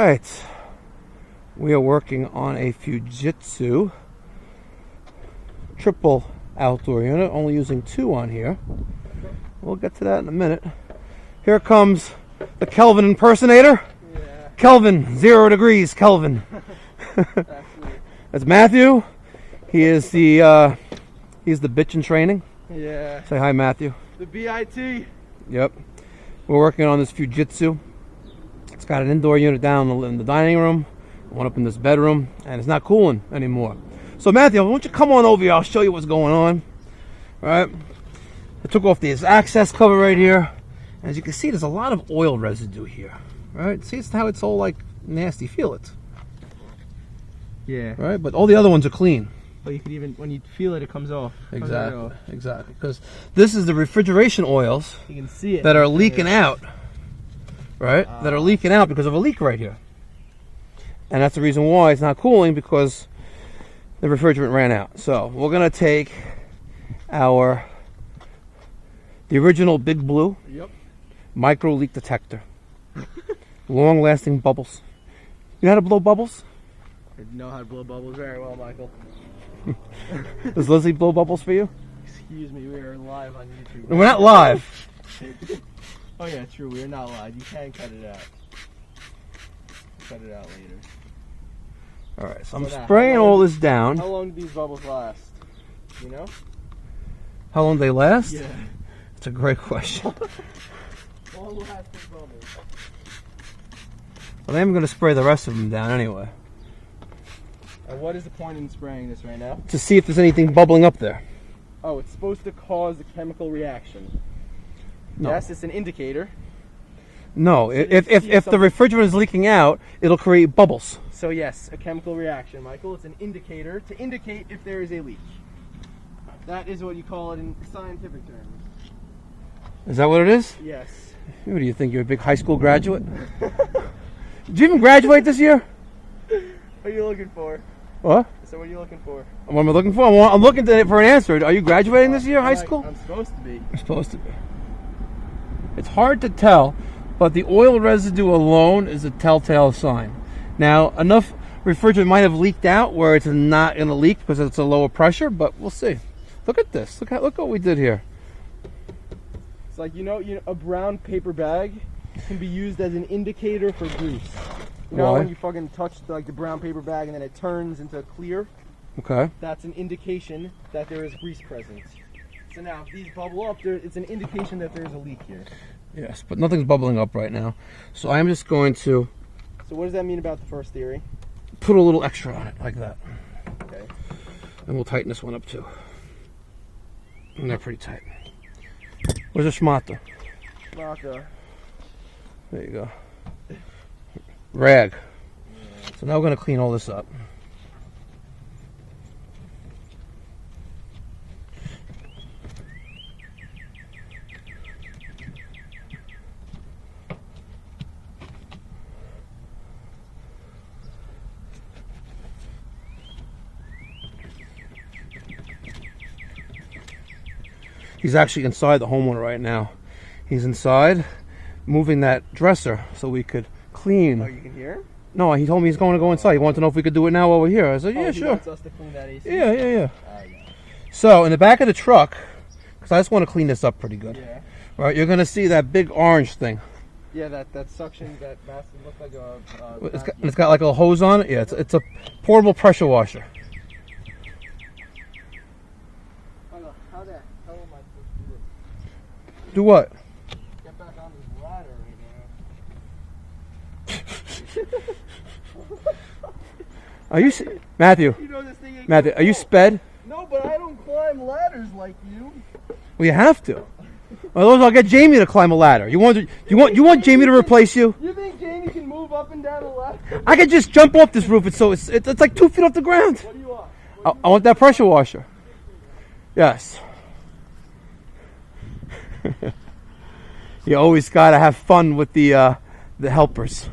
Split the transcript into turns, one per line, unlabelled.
right, we are working on a Fujitsu triple outdoor unit, only using 2 on here. We'll get to that in a minute. Here comes the Kelvin impersonator.
Yeah.
Kelvin, 0 degrees, Kelvin. That's Matthew. He is the he's the bitch in training.
Yeah.
Say hi, Matthew.
The BIT.
Yep. We're working on this Fujitsu. It's got an indoor unit down in the dining room, one up in this bedroom, and it's not cooling anymore. So Matthew, why don't you come on over here? I'll show you what's going on. All right. I took off this access cover right here. As you can see, there's a lot of oil residue here. Right? See, it's how it's all like nasty. Feel it.
Yeah.
Right? But all the other ones are clean.
But you could even, when you feel it, it comes off.
Exactly. Exactly. Because this is the refrigeration oils
you can see it
that are leaking out. Right? That are leaking out because of a leak right here. And that's the reason why it's not cooling, because the refrigerant ran out. So we're going to take the original Big Blue micro leak detector. Long lasting bubbles. You know how to blow bubbles?
I know how to blow bubbles very well, Michael.
Does Lizzie blow bubbles for you?
Excuse me, we are live on YouTube.
No, we're not live.
Oh yeah, true, we are not live. You can cut it out. Cut it out later.
Alright, so I'm spraying all this down.
How long do these bubbles last? You know?
How long do they last?
Yeah.
That's a great question.
Long lasting bubbles.
Well, I'm going to spray the rest of them down anyway.
And what is the point in spraying this right now?
To see if there's anything bubbling up there.
Oh, it's supposed to cause a chemical reaction.
No.
Yes, it's an indicator.
No, if the refrigerant is leaking out, it'll create bubbles.
So yes, a chemical reaction, Michael. It's an indicator to indicate if there is a leak. That is what you call it in scientific terms.
Is that what it is?
Yes.
What do you think? You're a big high school graduate? Did you even graduate this year?
What are you looking for?
What?
So what are you looking for?
What am I looking for? I'm looking for an answer. Are you graduating this year, high school?
I'm supposed to be.
You're supposed to be. It's hard to tell, but the oil residue alone is a telltale sign. Now, enough refrigerant might have leaked out where it's not going to leak because it's a lower pressure, but we'll see. Look at this. Look what we did here.
It's like, you know, a brown paper bag can be used as an indicator for grease. You know,
Why?
when you fucking touch the brown paper bag and then it turns into clear?
Okay.
That's an indication that there is grease present. So now, if these bubble up, it's an indication that there's a leak here.
Yes, but nothing's bubbling up right now. So I'm just going to...
So what does that mean about the first theory?
Put a little extra on it, like that.
Okay.
And we'll tighten this one up too. And they're pretty tight. Where's the schmata?
Schmata.
There you go. Rag. Yeah. So now we're going to clean all this up. He's actually inside the homeowner right now. He's inside moving that dresser so we could clean.
Oh, you can hear him?
No, he told me he's going to go inside. He wanted to know if we could do it now while we're here. I said, yeah,
he
sure.
wants us to clean that AC?
Yeah.
Yeah.
So in the back of the truck, because I just want to clean this up pretty good.
Yeah.
Right, you're going to see that big orange thing.
Yeah, that suction, that massive, looks like a...
It's got like a hose on it. Yeah, it's a portable pressure washer.
How the hell am I supposed to do this?
Do what?
Get back on this ladder right now.
Are you... Matthew,
You know this thing ain't
Matthew,
gonna
are you
fall.
sped?
No, but I don't climb ladders like you.
Well, you have to. Otherwise, I'll get Jamie to climb a ladder. You want Jamie to replace you?
You think Jamie can move up and down a ladder?
I could just jump off this roof. It's like 2 feet off the ground.
What do you want?
I want that pressure washer. Yes. You always gotta have fun with the helpers.